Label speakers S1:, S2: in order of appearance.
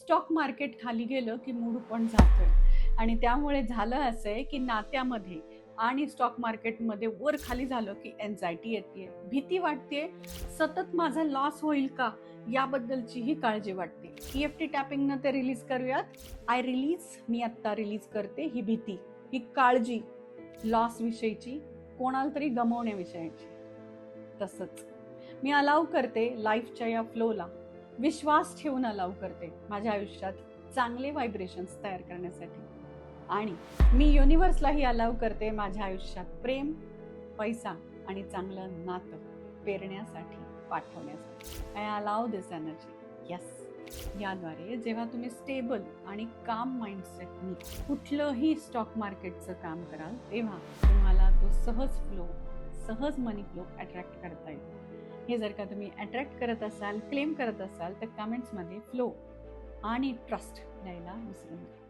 S1: Stock market खाली गेलं की मूड पण जातोय आणि त्यामुळे झालं असं आहे की नात्यामध्ये आणि स्टॉक मार्केटमध्ये वर खाली झालं की एन्झायटी येते, भीती वाटते, सतत माझा लॉस होईल का याबद्दलची ही काळजी वाटते. EFT टॅपिंगनं ते रिलीज करूयात. मी आत्ता रिलीज करते ही भीती, ही काळजी लॉस विषयीची, कोणाला तरी गमावण्याविषयीची. तसंच मी अलाव करते लाईफच्या या फ्लोला, विश्वास ठेवून अलाव करते माझ्या आयुष्यात चांगले व्हायब्रेशन्स तयार करण्यासाठी. आणि मी युनिव्हर्सलाही अलाव करते माझ्या आयुष्यात प्रेम, पैसा आणि चांगलं नातं पेरण्यासाठी, पाठवण्यासाठी. I allow this energy. Yes. याद्वारे जेव्हा तुम्ही स्टेबल आणि काम माइंडसेटनी कुठलंही स्टॉक मार्केटचं काम कराल तेव्हा तुम्हाला तो सहज मनी फ्लो अट्रॅक्ट करता येईल. हे जर का तुम्ही अट्रॅक्ट करत असाल, क्लेम करत असाल तर कमेंट्समध्ये फ्लो आणि ट्रस्ट द्यायला विसरू नका.